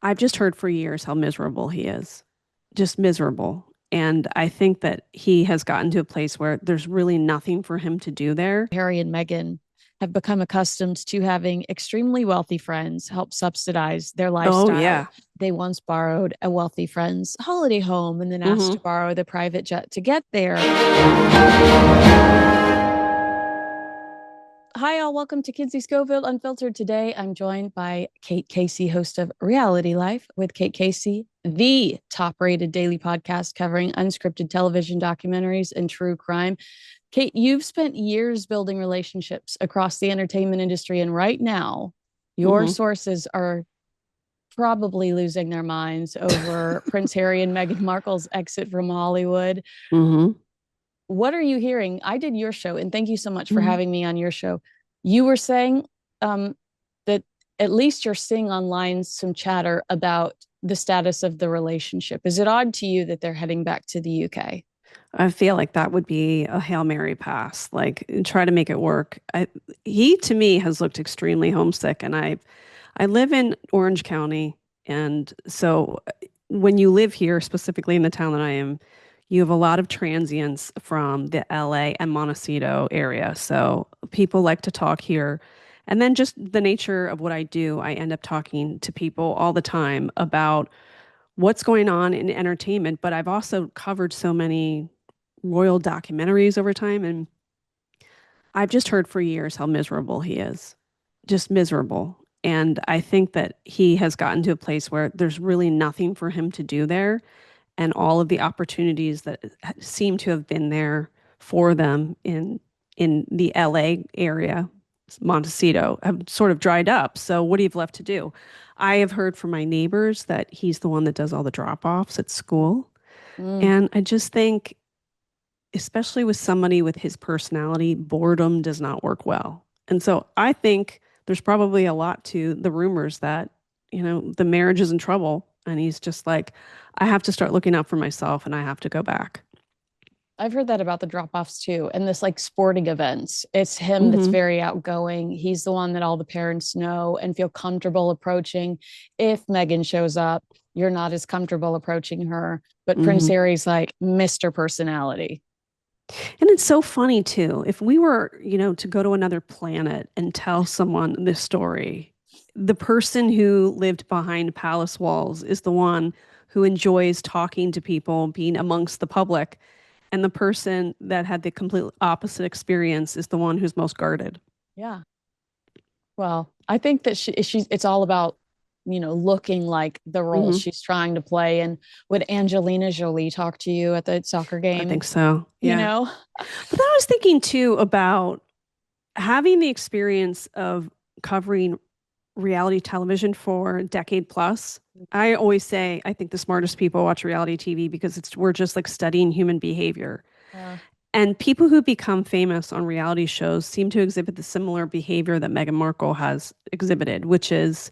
I've just heard for years how miserable he is, just miserable. And I think that he has gotten to a place where there's really nothing for him to do there. Harry and Meghan have become accustomed to having extremely wealthy friends help subsidize their Oh, lifestyle. yeah. They once borrowed a wealthy friend's holiday home and then asked Hmm. to borrow the private jet to get there. Hi, all. Welcome to Kinsey Schofield Unfiltered. Today, I'm joined by Kate Casey, host of Reality Life with Kate Casey, the top rated daily podcast covering unscripted television documentaries and true crime. Kate, you've spent years building relationships across the entertainment industry, and right now, your Hmm. sources are probably losing their minds over Prince Harry and Meghan Markle's exit from Hollywood. Hmm. What are you hearing? I did your show, and thank you so much for Hmm. having me on your show. You were saying um, that at least you're seeing online some chatter about the status of the relationship. Is it odd to you that they're heading back to the UK? I feel like that would be a Hail Mary pass. Like try to make it work. He to me has looked extremely homesick, and I live in Orange County, and so when you live here, specifically in the town that I am, you have a lot of transients from the LA and Montecito area. So people like to talk here. And then just the nature of what I do, I end up talking to people all the time about what's going on in entertainment. But I've also covered so many royal documentaries over time, and I've just heard for years how miserable he is, just miserable. And I think that he has gotten to a place where there's really nothing for him to do there. And all of the opportunities that seem to have been there for them in the LA area, Montecito, have sort of dried up. So what do you have left to do? I have heard from my neighbors that he's the one that does all the drop-offs at school. Mm. And I just think, especially with somebody with his personality, boredom does not work well. And so I think there's probably a lot to the rumors that, the marriage is in trouble. And he's just like, I have to start looking out for myself and I have to go back. I've heard that about the drop offs too. And this like sporting events, it's him that's Hmm. very outgoing. He's the one that all the parents know and feel comfortable approaching. If Meghan shows up, you're not as comfortable approaching her. But Prince Hmm. Harry's like Mr. Personality. And it's so funny too. If we were, to go to another planet and tell someone this story, the person who lived behind palace walls is the one who enjoys talking to people, being amongst the public. And the person that had the complete opposite experience is the one who's most guarded. Yeah. Well, I think that it's all about, looking like the role Hmm. she's trying to play. And would Angelina Jolie talk to you at the soccer I game? think so. You Yeah. know? But then I was thinking too about having the experience of covering reality television for a decade plus. I always say I think the smartest people watch reality TV because we're just like studying human behavior. Yeah. And people who become famous on reality shows seem to exhibit the similar behavior that Meghan Markle has exhibited, which is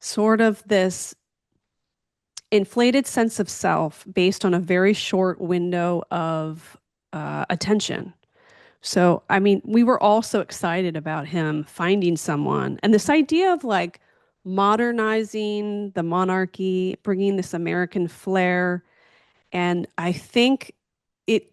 sort of this inflated sense of self based on a very short window of attention. So, I mean, we were all so excited about him finding someone. And this idea of like modernizing the monarchy, bringing this American flair. And I think it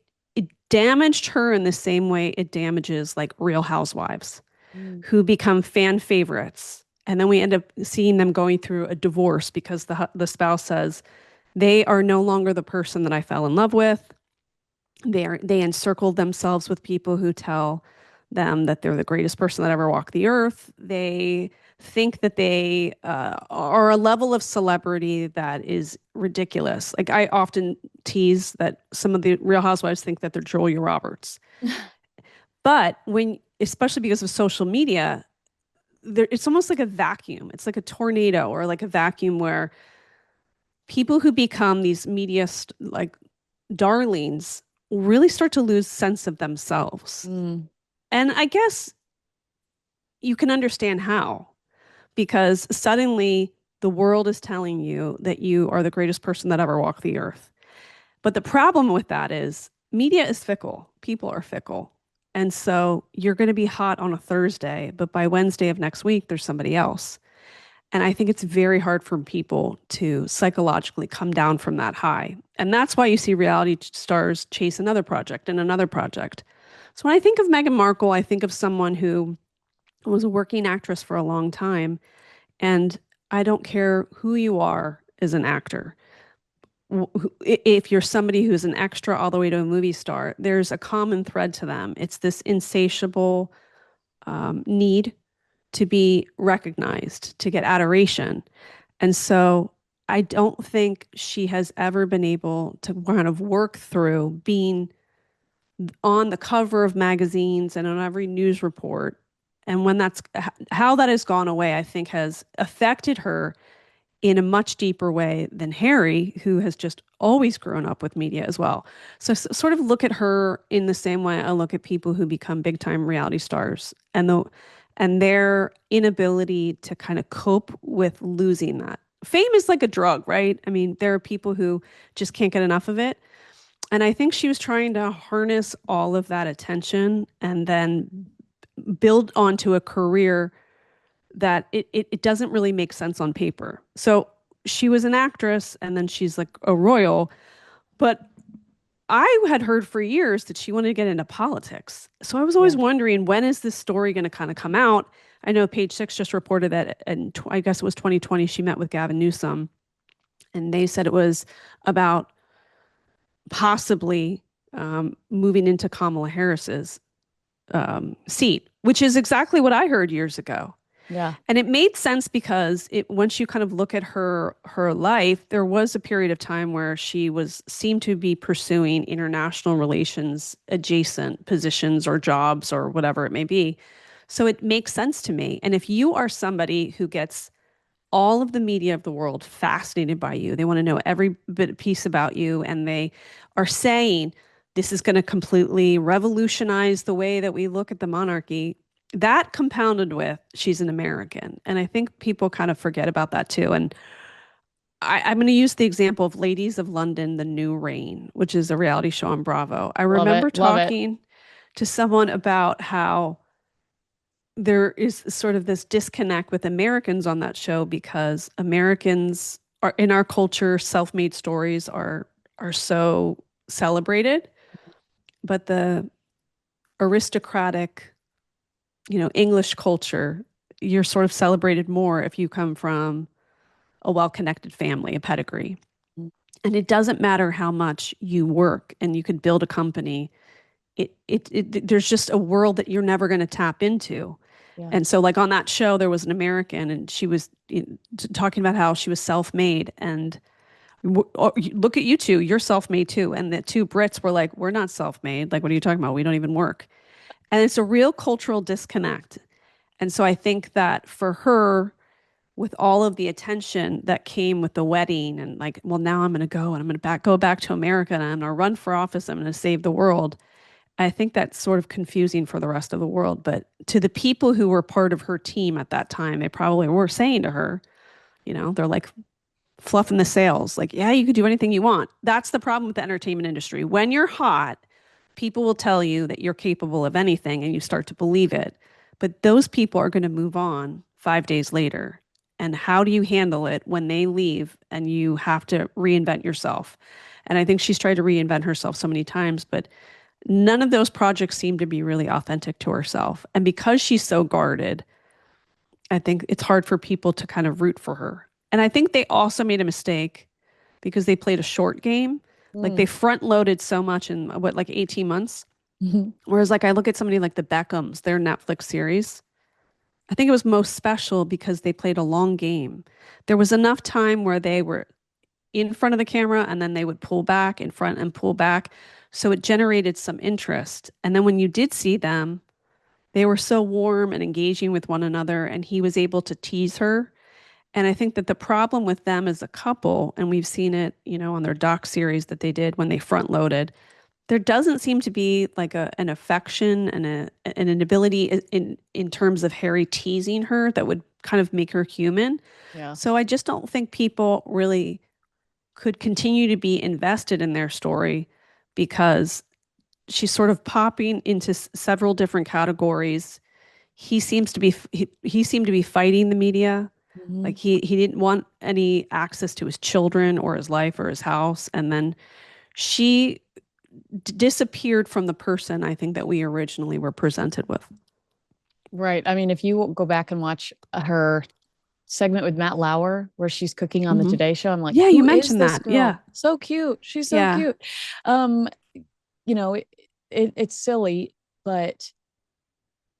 damaged her in the same way it damages like Real Housewives, Mm. who become fan favorites. And then we end up seeing them going through a divorce because the spouse says they are no longer the person that I fell in love with. They encircled themselves with people who tell them that they're the greatest person that ever walked the earth. They think that they are a level of celebrity that is ridiculous. Like I often tease that some of the Real Housewives think that they're Julia Roberts. But especially because of social media, it's almost like a vacuum. It's like a tornado or like a vacuum where people who become these like darlings really start to lose sense of themselves. Mm. And I guess you can understand how, because suddenly the world is telling you that you are the greatest person that ever walked the earth. But the problem with that is media is fickle, people are fickle. And so you're going to be hot on a Thursday, but by Wednesday of next week, there's somebody else. And I think it's very hard for people to psychologically come down from that high. And that's why you see reality stars chase another project and another project. So when I think of Meghan Markle, I think of someone who was a working actress for a long time. And I don't care who you are as an actor. If you're somebody who's an extra all the way to a movie star, there's a common thread to them. It's this insatiable need to be recognized, to get adoration. And so I don't think she has ever been able to kind of work through being on the cover of magazines and on every news report. And when that's how that has gone away, I think has affected her in a much deeper way than Harry, who has just always grown up with media as well. So sort of look at her in the same way I look at people who become big time reality stars and their inability to kind of cope with losing that. Fame is like a drug, right? I mean, there are people who just can't get enough of it. And I think she was trying to harness all of that attention and then build onto a career that it doesn't really make sense on paper. So she was an actress and then she's like a royal, but I had heard for years that she wanted to get into politics. So I was always Yeah. wondering, when is this story going to kind of come out? I know Page Six just reported that, and I guess it was 2020, she met with Gavin Newsom, and they said it was about possibly moving into Kamala Harris's seat, which is exactly what I heard years ago. Yeah. And it made sense because once you kind of look at her life, there was a period of time where she seemed to be pursuing international relations adjacent positions or jobs or whatever it may be. So it makes sense to me. And if you are somebody who gets all of the media of the world fascinated by you, they want to know every bit piece about you, and they are saying this is going to completely revolutionize the way that we look at the monarchy. That compounded with she's an American. And I think people kind of forget about that too. And I'm going to use the example of Ladies of London, The New Reign, which is a reality show on Bravo. I Love it. remember Love it. talking to someone about how there is sort of this disconnect with Americans on that show because Americans are in our culture, self-made stories are so celebrated, but the aristocratic, English culture, you're sort of celebrated more if you come from a well-connected family, a pedigree. Mm. And it doesn't matter how much you work and you could build a company. There's just a world that you're never going to tap into. Yeah. And so, like on that show, there was an American, and she was talking about how she was self-made. And look at you two, you're self-made too. And the two Brits were like, "We're not self-made. Like, what are you talking about? We don't even work." And it's a real cultural disconnect. And so I think that for her, with all of the attention that came with the wedding, and like, well, now I'm going to go and I'm going to go back to America and I'm going to run for office. I'm going to save the world. I think that's sort of confusing for the rest of the world. But to the people who were part of her team at that time, they probably were saying to her, they're like fluffing the sails, like, yeah, you could do anything you want. That's the problem with the entertainment industry. When you're hot, people will tell you that you're capable of anything and you start to believe it. But those people are going to move on 5 days later. And how do you handle it when they leave and you have to reinvent yourself? And I think she's tried to reinvent herself so many times, but none of those projects seem to be really authentic to herself. And because she's so guarded, I think it's hard for people to kind of root for her. And I think they also made a mistake because they played a short game. Like they Mm. front loaded so much in like 18 months. Mhm. Whereas like I look at somebody like the Beckhams, their Netflix series, I think it was most special because they played a long game. There was enough time where they were in front of the camera and then they would pull back in front and pull back. So it generated some interest. And then when you did see them, they were so warm and engaging with one another, and he was able to tease her. And I think that the problem with them as a couple, and we've seen it, on their doc series that they did when they front loaded, there doesn't seem to be like an affection and an ability in terms of Harry teasing her that would kind of make her human. Yeah. So I just don't think people really could continue to be invested in their story because she's sort of popping into several different categories. He seemed to be fighting the media. Mhm. Like he didn't want any access to his children or his life or his house. And then she disappeared from the person I think that we originally were presented with. Right. I mean, if you go back and watch her segment with Matt Lauer where she's cooking on the Hmm. Today Show, I'm like, Yeah, you who is mentioned this that. Yeah. girl? So cute. She's so Yeah. cute. Um, you know, it's silly, but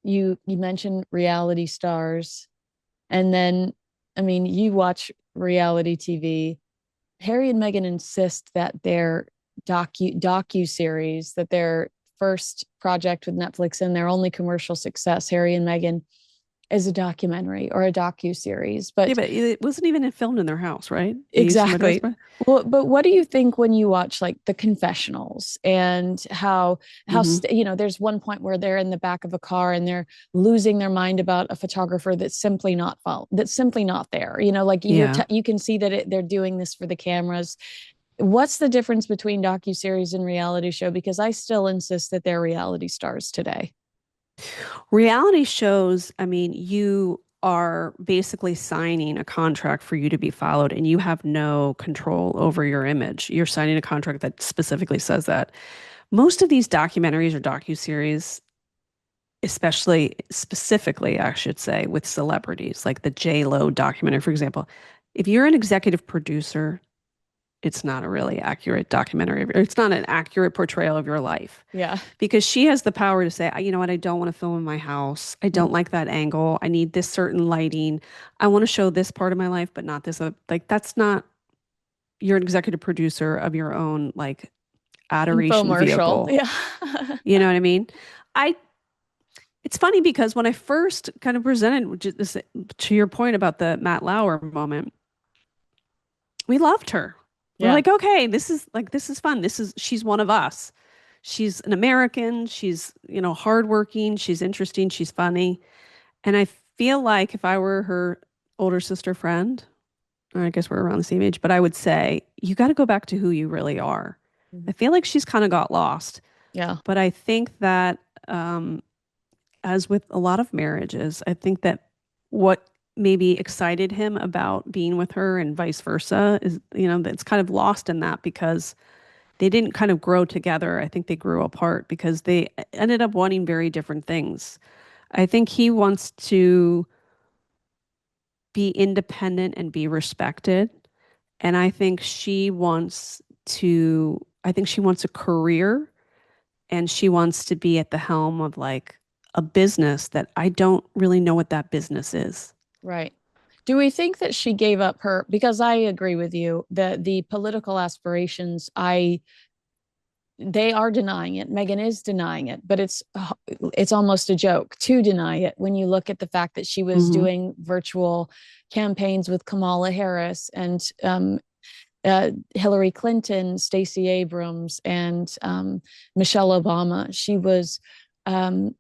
you mentioned reality stars, and then I mean, you watch reality TV. Harry and Meghan insist that their docu series, that their first project with Netflix and their only commercial success, Harry and Meghan, is a documentary or a docu series. Yeah, But but it wasn't even filmed in their house, right? They used somebody else. exactly. Well, but what do you think when you watch like the confessionals and Mm-hmm. you know, there's one point where they're in the back of a car and they're losing their mind about a photographer that's simply not there. You know, like Yeah. you can see that they're doing this for the cameras. What's the difference between docuseries and reality show? Because I still insist that they're reality stars today. Reality shows, I mean, you are basically signing a contract for you to be followed, and you have no control over your image. You're signing a contract that specifically says that. Most of these documentaries or docuseries, especially specifically, I should say, with celebrities, like the J Lo documentary, for example, if you're an executive producer, it's not a really accurate documentary. It's not an accurate portrayal of your life Yeah. because she has the power to say, you know what, I don't want to film in my house. I don't like that angle. I need this certain lighting. I want to show this part of my life, but not this. Like, that's not, you're an executive producer of your own, like, adoration Infomercial. vehicle. Yeah. You know what I mean? I, it's funny because when I first kind of presented this, to your point about the Matt Lauer moment, we loved her. We're Yeah. like, okay, this is fun. She's one of us. She's an American. She's, hardworking. She's interesting. She's funny. And I feel like if I were her older sister friend, or I guess we're around the same age, but I would say, you got to go back to who you really are. I feel like she's kind of got lost. Yeah. But I think that, as with a lot of marriages, I think that what maybe excited him about being with her and vice versa is, that's kind of lost in that because they didn't kind of grow together. I think they grew apart because they ended up wanting very different things. I think he wants to be independent and be respected. And I think she wants a career and she wants to be at the helm of like a business that I don't really know what that business is. Right. Do we think that she gave up her, because I agree with you that the political aspirations, they are denying it. Meghan is denying it, but it's almost a joke to deny it when you look at the fact that she was Hmm. doing virtual campaigns with Kamala Harris and Hillary Clinton, Stacey Abrams, and Michelle Obama. She was um,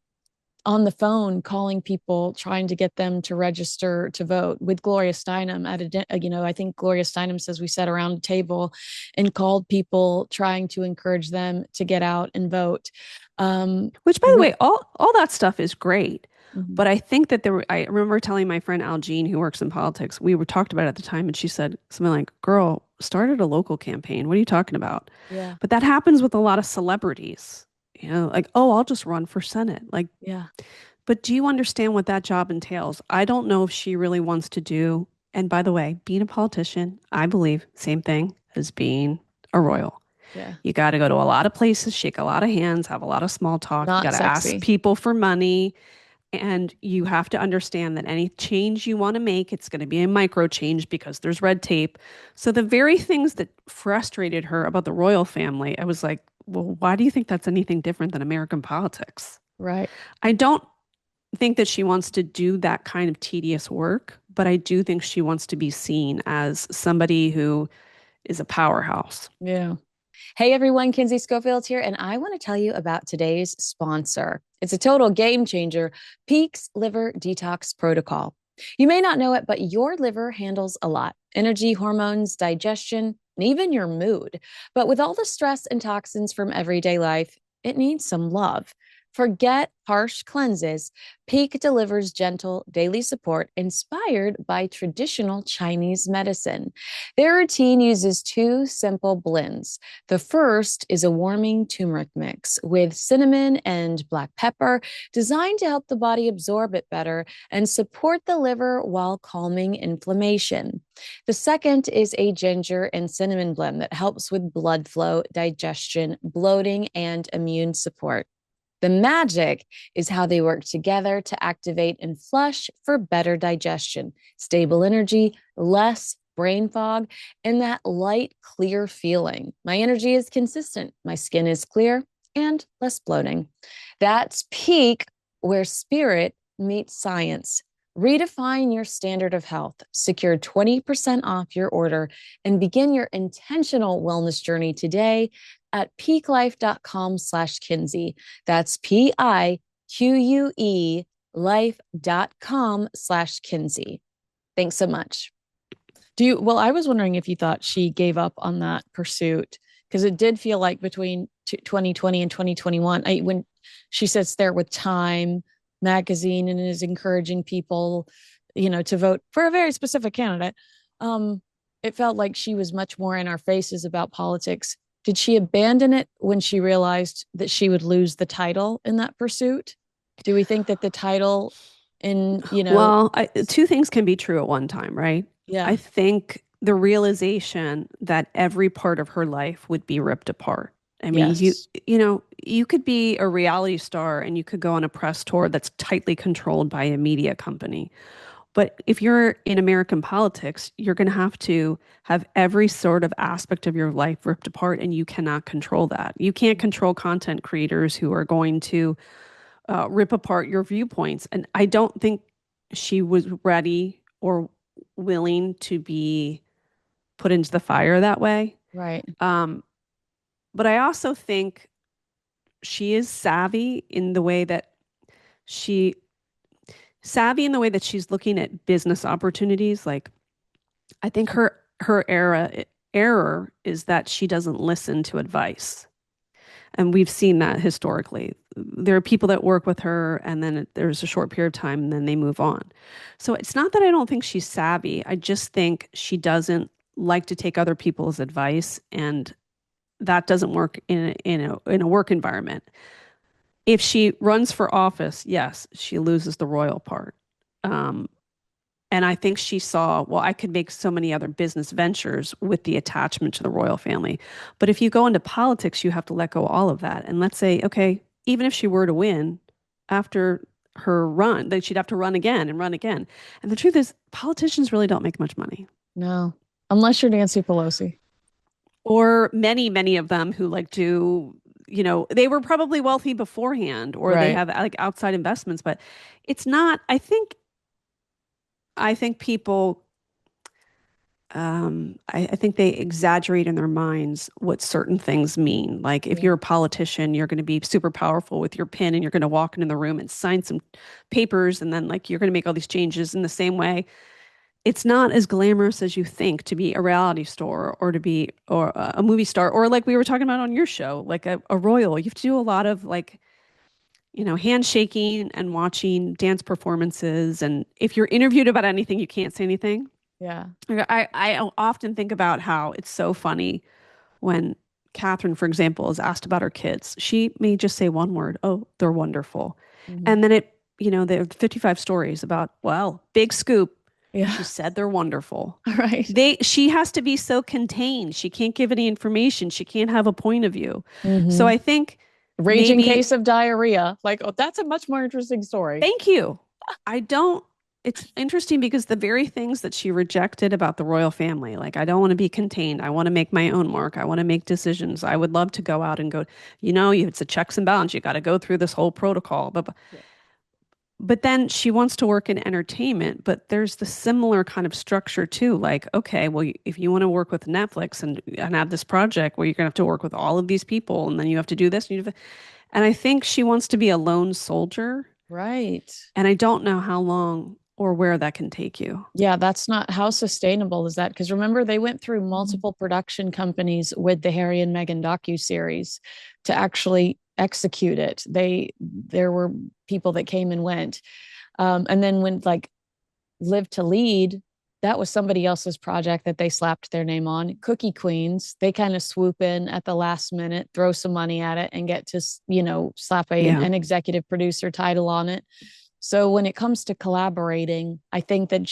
on the phone calling people, trying to get them to register to vote with Gloria Steinem I think Gloria Steinem says we sat around a table and called people, trying to encourage them to get out and vote. Which, by the We, way, all that stuff is great. Mhm. But I think that I remember telling my friend Al Jean, who works in politics, we were talked about it at the time, and she said something like, "Girl, started a local campaign. What are you talking about?" Yeah, But that happens with a lot of celebrities, like, oh, I'll just run for Senate. Like, yeah, but do you understand what that job entails? I don't know if she really wants to do. And by the way, being a politician, I believe, same thing as being a royal. yeah. You got to go to a lot of places, shake a lot of hands, have a lot of small talk. You Not got to ask sexy. people for money. And you have to understand that any change you want to make, it's going to be a micro change because there's red tape. So the very things that frustrated her about the royal family, I was like, well, why do you think that's anything different than American politics? Right. I don't think that she wants to do that kind of tedious work, but I do think she wants to be seen as somebody who is a powerhouse. Yeah. Hey everyone, Kinsey Schofield here, and I want to tell you about today's sponsor. It's a total game changer, Peaks Liver Detox Protocol. You may not know it, but your liver handles a lot: energy, hormones, digestion, and even your mood. But with all the stress and toxins from everyday life, it needs some love. Forget harsh cleanses. Peak delivers gentle daily support inspired by traditional Chinese medicine. Their routine uses two simple blends. The first is a warming turmeric mix with cinnamon and black pepper, designed to help the body absorb it better and support the liver while calming inflammation. The second is a ginger and cinnamon blend that helps with blood flow, digestion, bloating, and immune support. The magic is how they work together to activate and flush for better digestion, stable energy, less brain fog, and that light, clear feeling. My energy is consistent, my skin is clear, and less bloating. That's peak where spirit meets science. Redefine your standard of health, secure 20% off your order, and begin your intentional wellness journey today at peaklife.com/Kinsey. That's PIQUE life.com/Kinsey. Thanks so much. Well, I was wondering if you thought she gave up on that pursuit, because it did feel like between 2020 and 2021, when she sits there with Time magazine and is encouraging people, to vote for a very specific candidate. It felt like she was much more in our faces about politics. Did she abandon it when she realized that she would lose the title in that pursuit? Do we think that the title Well, two things can be true at one time, right? Yeah. I think the realization that every part of her life would be ripped apart. I mean, Yes. you could be a reality star and you could go on a press tour that's tightly controlled by a media company. But if you're in American politics, you're going to have every sort of aspect of your life ripped apart, and you cannot control that. You can't control content creators who are going to rip apart your viewpoints. And I don't think she was ready or willing to be put into the fire that way. Right. But I also think she is she savvy in the way that she's looking at business opportunities. Like, I think her error is that she doesn't listen to advice. And we've seen that historically. There are people that work with her and then there's a short period of time and then they move on. So it's not that I don't think she's savvy. I just think she doesn't like to take other people's advice, and that doesn't work in a work environment. If she runs for office, yes, she loses the royal part. Um, and I think she saw, well, I could make so many other business ventures with the attachment to the royal family. But if you go into politics, you have to let go of all of that. And let's say, okay, even if she were to win after her run, then she'd have to run again and run again. And the truth is, politicians really don't make much money. No, unless you're Nancy Pelosi. Or many of them who they were probably wealthy beforehand, or they Right. have like outside investments, but it's not, I think people, I think they exaggerate in their minds what certain things mean. Like if Yeah. you're a politician, you're going to be super powerful with your pen and you're going to walk into the room and sign some papers. And then like, you're going to make all these changes in the same way. It's not as glamorous as you think to be a reality star or to be or a movie star, or like we were talking about on your show, like a royal. You have to do a lot of like, handshaking and watching dance performances. And if you're interviewed about anything, you can't say anything. Yeah. I often think about how it's so funny when Catherine, for example, is asked about her kids. She may just say one word, oh, they're wonderful. Mhm. And then there are 55 stories about, well, big scoop. Yeah. She said they're wonderful. Right. She has to be so contained. She can't give any information. She can't have a point of view. So Mhm. I think Raging maybe, case of diarrhea. Like, oh, that's a much more interesting story. thank you. I don't, it's interesting because the very things that she rejected about the royal family, like, I don't want to be contained. I want to make my own mark. I want to make decisions. I would love to go out and go, it's a checks and balance. You got to go through this whole protocol. Yeah. But then she wants to work in entertainment, but there's the similar kind of structure too. Like, okay, well, if you want to work with Netflix and have this project where you're going to have to work with all of these people and then you have to do this and I think she wants to be a lone soldier. Right. And I don't know how long or where that can take you. Yeah, that's not how sustainable is that? Because remember, they went through multiple production companies with the Harry and Meghan docu-series to actually execute it. There were people that came and went. And then when like Live to Lead, that was somebody else's project that they slapped their name on. Cookie Queens, they kind of swoop in at the last minute, throw some money at it, and get to, slap Yeah. an executive producer title on it. So when it comes to collaborating, I think that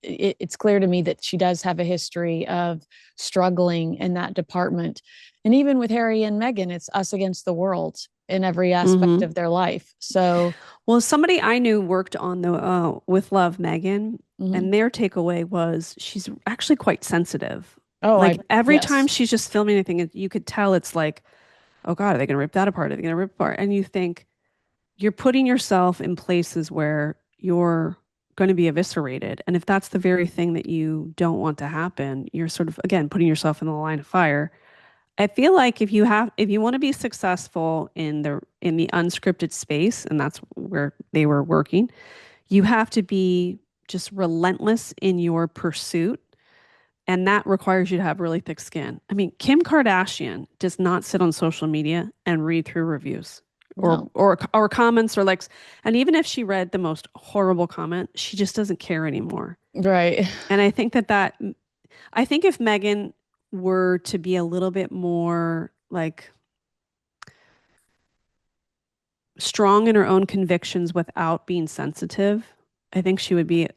it's clear to me that she does have a history of struggling in that department. And even with Harry and Meghan, it's us against the world in every aspect Mm-hmm. of their life. So, Well, somebody I knew worked on the With Love Megan, mhm. and their takeaway was she's actually quite sensitive. Oh, Like every time yes, she's just filming anything, you could tell it's like, oh God, are they going to rip that apart? Are they going to rip apart? And you think you're putting yourself in places where you're going to be eviscerated. And if that's the very thing that you don't want to happen, you're sort of, again, putting yourself in the line of fire. I feel like if you want to be successful in the unscripted space, and that's where they were working, you have to be just relentless in your pursuit. And that requires you to have really thick skin. I mean, Kim Kardashian does not sit on social media and read through reviews no, or comments or likes. And even if she read the most horrible comment, she just doesn't care anymore. right. And I think if Megan were to be a little bit more like strong in her own convictions without being sensitive, I think she would be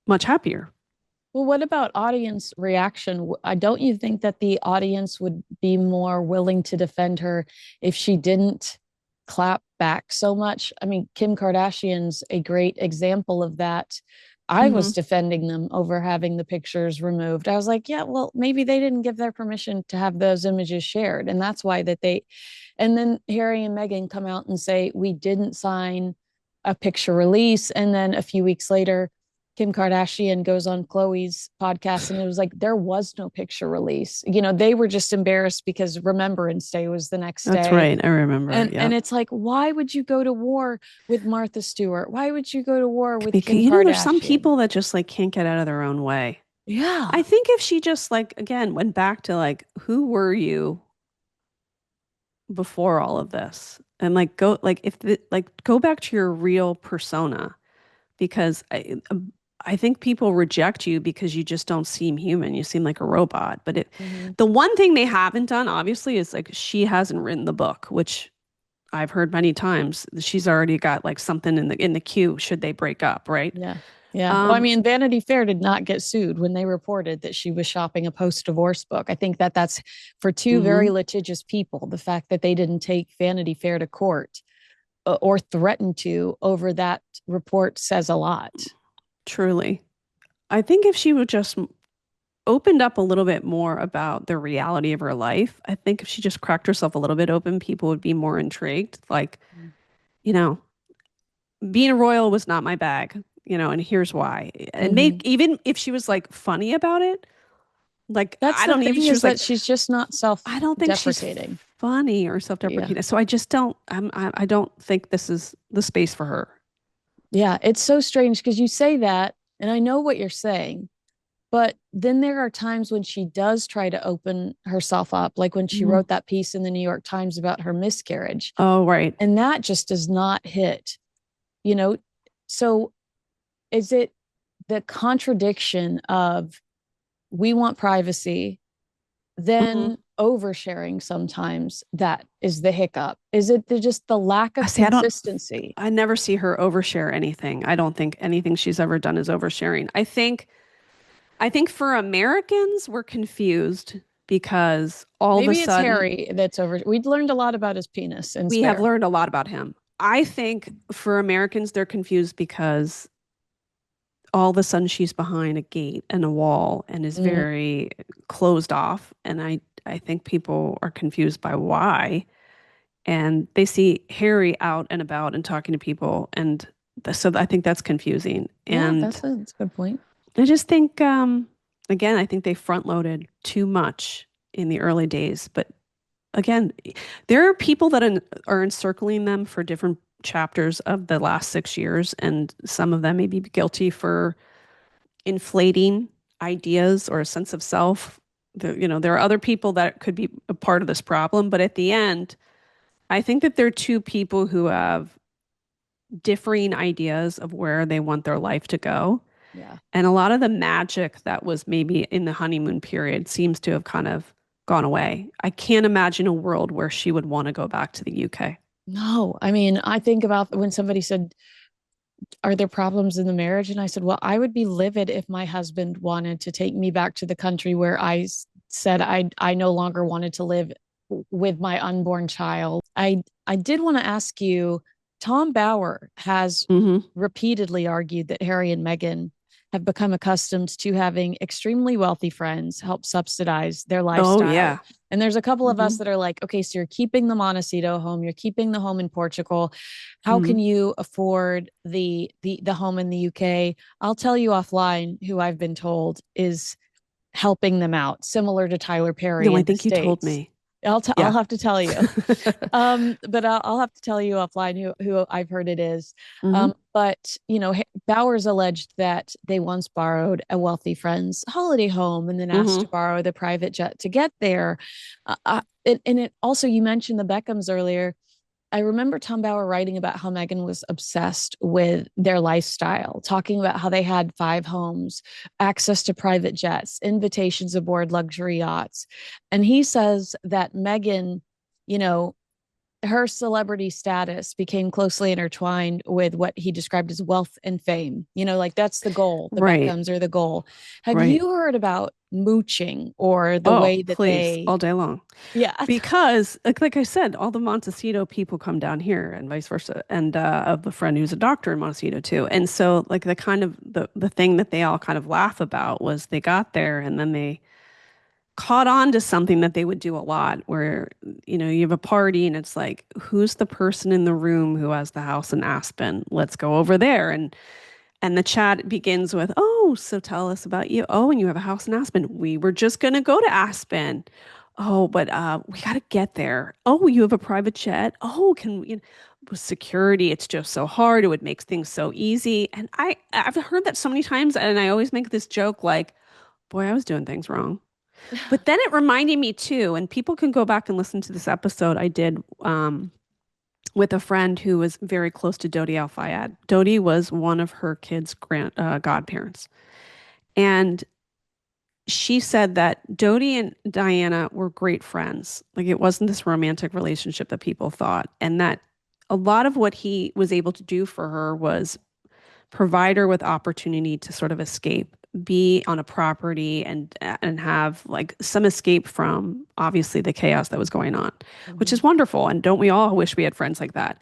much happier. Well, what about audience reaction? Don't you think that the audience would be more willing to defend her if she didn't clap back so much? I mean, Kim Kardashian's a great example of that. I Hmm. was defending them over having the pictures removed. I was like, yeah, well, maybe they didn't give their permission to have those images shared. And that's why and then Harry and Meghan come out and say, we didn't sign a picture release. And then a few weeks later, Kim Kardashian goes on Chloe's podcast and it was like there was no picture release. They were just embarrassed because Remembrance Day was the next That's day. right. I remember. And Yep. it's like, why would you go to war with Martha Stewart? Why would you go to war with Because, Kim there's some Kardashian? people that just like can't get out of their own way. I Yeah. think if she just like again went back to like who were you before all of this and like go like if the, like go back to your real persona because I think people reject you because you just don't seem human. You seem like a robot. But Mm-hmm. the one thing they haven't done obviously is like she hasn't written the book, which I've heard many times. She's already got like something in the queue should they break up, right? Yeah. Yeah. Well, I Um, mean, Vanity Fair did not get sued when they reported that she was shopping a post-divorce book. I think that that's for two very mhm, litigious people. The fact that they didn't take Vanity Fair to court or threaten to over that report says a lot. truly. I think if she would just opened up a little bit more about the reality of her life, I think if she just cracked herself a little bit open, people would be more intrigued. Like, you know, being a royal was not my bag, and here's why. And Mm-hmm. make even if she was like funny about it, like That's I the don't even thing she is was that like, she's just not I don't think she's self-deprecating. funny or Yeah. self-deprecating. So I just don't I don't think this is the space for her. Yeah. It's so strange because you say that, and I know what you're saying, but then there are times when she does try to open herself up, like when she Mhm. wrote that piece in the New York Times about her miscarriage. Oh, right. And that just does not hit, you know? So is it the contradiction of we want privacy, Mhm. then oversharing sometimes that is the hiccup? Is it just the lack I of see. consistency? I never see her overshare anything. I don't think anything she's ever done is oversharing. I think for Americans, we're confused because all of a Maybe it's sudden Harry that's over. We'd learned a lot about his penis and we have Spare. learned a lot about him. I think for Americans, they're confused because all of a sudden she's behind a gate and a wall and is Mm, very closed off. And I think people are confused by why. And they see Harry out and about and talking to people. And so I think that's confusing. yeah, And that's a good point. I just think, again, I think they front loaded too much in the early days. But again, there are people that are encircling them for different chapters of the last 6 years, and some of them may be guilty for inflating ideas or a sense of self. There are other people that could be a part of this problem, but at the end, I think that they're two people who have differing ideas of where they want their life to go. Yeah. And a lot of the magic that was maybe in the honeymoon period seems to have kind of gone away. I can't imagine a world where she would want to go back to the UK. No, I mean, I think about when somebody said, are there problems in the marriage? And I said, well, I would be livid if my husband wanted to take me back to the country where said I no longer wanted to live with my unborn child. I did want to ask you, Tom Bauer has Mm-hmm. repeatedly argued that Harry and Meghan have become accustomed to having extremely wealthy friends help subsidize their Oh, lifestyle. yeah. And there's a couple of Mm-hmm. us that are like, okay, so you're keeping the Montecito home, you're keeping the home in Portugal. How Mm-hmm. can you afford the home in the UK? I'll tell you offline who I've been told is helping them out, similar to Tyler Perry No, I in the think you told States. me. I'll Yeah. have to tell you. But I'll have to tell you offline who I've heard it is. Mm-hmm. But Bowers alleged that they once borrowed a wealthy friend's holiday home and then asked to Mm-hmm. borrow the private jet to get there. And it also, you mentioned the Beckhams earlier. I remember Tom Bauer writing about how Meghan was obsessed with their lifestyle, talking about how they had 5 homes, access to private jets, invitations aboard luxury yachts. And he says that Meghan, you know, her celebrity status became closely intertwined with what he described as wealth and fame. Like that's the goal. The Right. Beckhams are the goal. Have Right. you heard about mooching or the Oh, way that please, they, all day long. yeah, Because, like I said, all the Montecito people come down here and vice versa. And I have a friend who's a doctor in Montecito too. And so, like, the kind of the thing that they all kind of laugh about was they got there and then they caught on to something that they would do a lot where, you have a party and it's like, who's the person in the room who has the house in Aspen? Let's go over there. And the chat begins with, oh, so tell us about you. Oh, and you have a house in Aspen. We were just going to go to Aspen. Oh, but we got to get there. Oh, you have a private jet. Oh, with security, it's just so hard. It would make things so easy. And I've heard that so many times, and I always make this joke like, boy, I was doing things wrong. But then it reminded me too, and people can go back and listen to this episode I did with a friend who was very close to Dodi Al Fayed. Dodi was one of her kids' godparents. And she said that Dodi and Diana were great friends. Like it wasn't this romantic relationship that people thought. And that a lot of what he was able to do for her was provide her with opportunity to sort of escape, be on a property and have like some escape from obviously the chaos that was going on, which Mhm. is wonderful. And don't we all wish we had friends like that?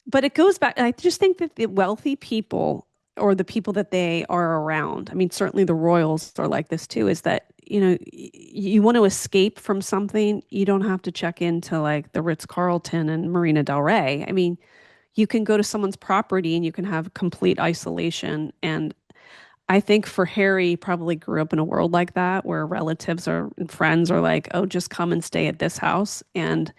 But it goes back. I just think that the wealthy people or the people that they are around, I mean, certainly the royals are like this too, is that, you want to escape from something, you don't have to check into like the Ritz-Carlton and Marina Del Rey. I mean, you can go to someone's property and you can have complete isolation. And I think for Harry, he probably grew up in a world like that where relatives or and friends are like, oh, just come and stay at this house. And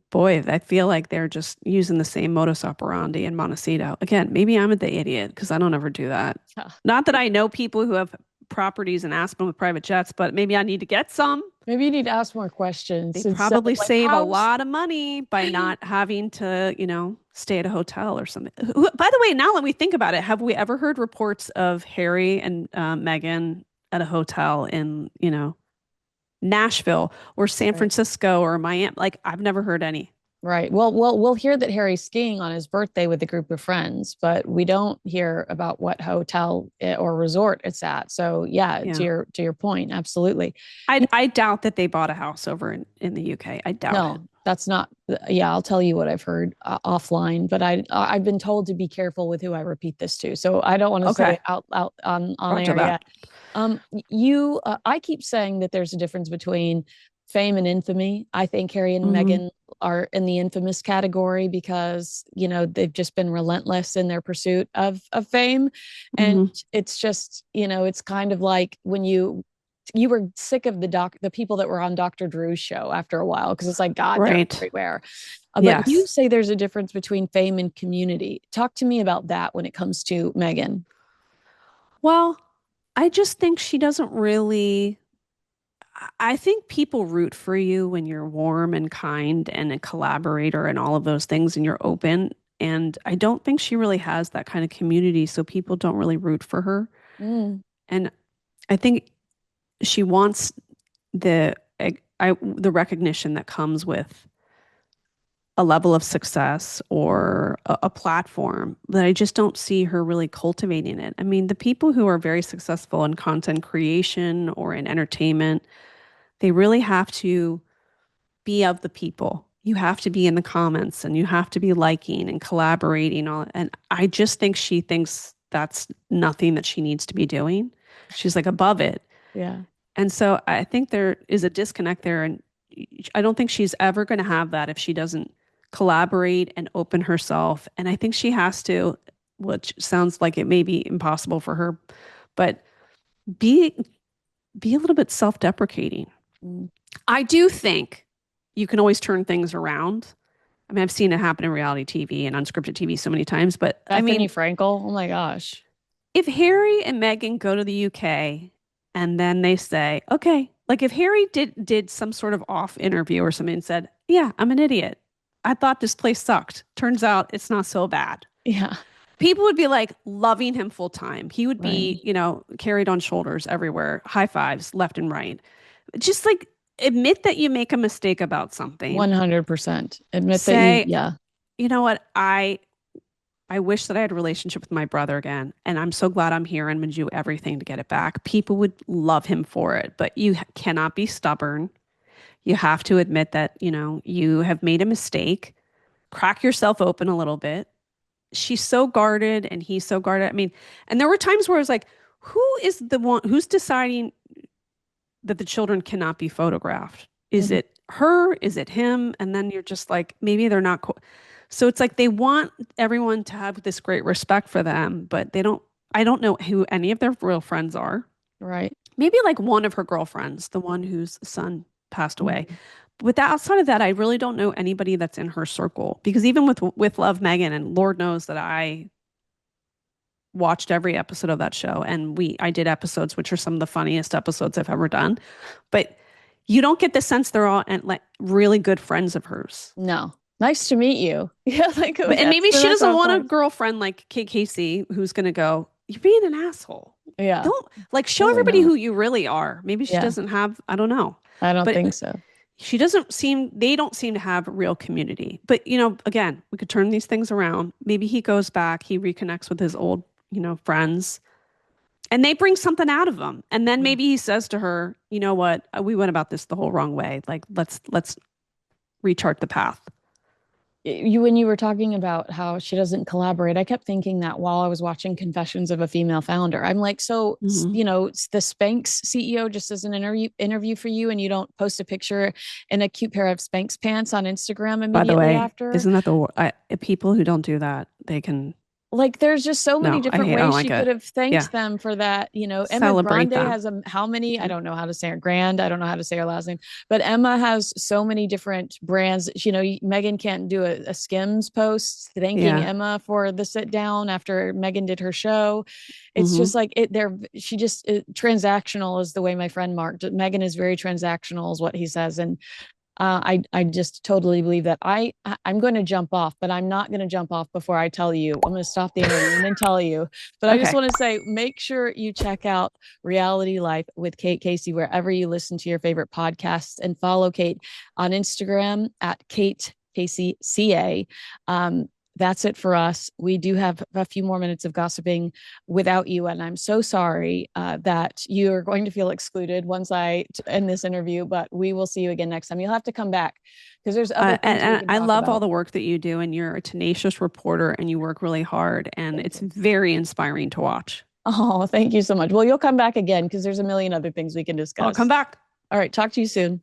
boy, I feel like they're just using the same modus operandi in Montecito. Again, maybe I'm the idiot because I don't ever do that. Yeah. Not that I know people who have properties in Aspen with private jets, but maybe I need to get some. Maybe you need to ask more questions They instead of probably like, save a how's lot of money by not having to, stay at a hotel or something. By the way, now let me think about it. Have we ever heard reports of Harry and Meghan at a hotel in, Nashville or San right? Francisco or Miami? Like, I've never heard any. Right. Well, we'll hear that Harry's skiing on his birthday with a group of friends, but we don't hear about what hotel or resort it's at. So yeah, to Yeah. your point, absolutely. I doubt that they bought a house over in the UK. I doubt it. No, that's not. Yeah, I'll tell you what I've heard offline, but I've been told to be careful with who I repeat this to, so I don't want to say Okay. it out on Roger air yet. that. I keep saying that there's a difference between fame and infamy. I think Harry and Hmm. Meghan are in the infamous category because they've just been relentless in their pursuit of fame, and Hmm. it's just it's kind of like when you you were sick of the people that were on Dr. Drew's show after a while because it's like, God, they're Right. everywhere. But you Yes. say there's a difference between fame and community. Talk to me about that when it comes to Meghan. Well, I just think she doesn't really. I think people root for you when you're warm and kind and a collaborator and all of those things and you're open. And I don't think she really has that kind of community, so people don't really root for her. Mm, And I think she wants the the recognition that comes with a level of success or a platform, but I just don't see her really cultivating it. I mean, the people who are very successful in content creation or in entertainment, they really have to be of the people. You have to be in the comments and you have to be liking and collaborating on. And I just think she thinks that's nothing that she needs to be doing. She's like above it. yeah. And so I think there is a disconnect there. And I don't think she's ever going to have that if she doesn't collaborate and open herself. And I think she has to, which sounds like it may be impossible for her, but be be a little bit self-deprecating. Mm. I do think you can always turn things around. I mean, I've seen it happen in reality TV and unscripted TV so many times, but I Bethany mean, Frankel. Oh my gosh. if Harry and Meghan go to the UK and then they say, okay, like if Harry did some sort of off interview or something and said, yeah, I'm an idiot. I thought this place sucked. Turns out it's not so bad. Yeah. People would be like loving him full time. He would Right. be, carried on shoulders everywhere, high fives left and right. Just like admit that you make a mistake about something. 100%. Admit that Say, yeah. you know what? I wish that I had a relationship with my brother again, and I'm so glad I'm here and I'm gonna do everything to get it back. People would love him for it, but you cannot be stubborn. You have to admit that, you have made a mistake. Crack yourself open a little bit. She's so guarded and he's so guarded. I mean, and there were times where I was like, who is the one who's deciding that the children cannot be photographed? Is Mhm. it her? Is it him? And then you're just like, maybe they're not. So it's like they want everyone to have this great respect for them, but they don't. I don't know who any of their real friends are. Right. Maybe like one of her girlfriends, the one whose son passed away. Mhm. But outside of that, I really don't know anybody that's in her circle because even with Love Megan, and Lord knows that I watched every episode of that show, and I did episodes which are some of the funniest episodes I've ever done. But you don't get the sense they're all and like really good friends of hers. No. Nice to meet you. Yeah, like And that's maybe the she knock doesn't off want a line. girlfriend like Kate Casey who's going to go, you're being an asshole. Yeah. Don't like show Really everybody not. who you really are. Maybe she Yeah. doesn't have, I don't know. I don't But think so. they don't seem to have real community. But, again, we could turn these things around. Maybe he goes back, he reconnects with his old, friends, and they bring something out of him. And then maybe he says to her, you know what, we went about this the whole wrong way. Like, let's rechart the path. When you were talking about how she doesn't collaborate, I kept thinking that while I was watching Confessions of a Female Founder. I'm like, so Mhm. the Spanx CEO just does an interview for you, and you don't post a picture in a cute pair of Spanx pants on Instagram By the immediately way, after. isn't that people who don't do that, they can, Like there's just so many no, different I don't ways she like could it. have Yeah. thanked them for that. Emma Celebrate Grande them. has how many? I Mhm. don't know how to say her Grand. I don't know how to say her last name, but Emma has so many different brands. Megan can't do a Skims post thanking Yeah. Emma for the sit down after Megan did her show. It's Hmm. just like it there. She just transactional is the way my friend marked it. Megan is very transactional is what he says. And I just totally believe that I'm going to jump off, but I'm not going to jump off before I tell you. I'm going to stop the interview and then tell you. But I just Okay. want to say, make sure you check out Reality Life with Kate Casey wherever you listen to your favorite podcasts, and follow Kate on Instagram at Kate Casey CA. That's it for us. We do have a few more minutes of gossiping without you, and I'm so sorry that you are going to feel excluded once I end this interview. But we will see you again next time. You'll have to come back because there's other things we And can I talk love all about. the work that you do, and you're a tenacious reporter, and you work really hard, and Thank it's you. very inspiring to watch. Oh, thank you so much. Well, you'll come back again because there's a million other things we can I'll come discuss. back. All right, talk to you soon.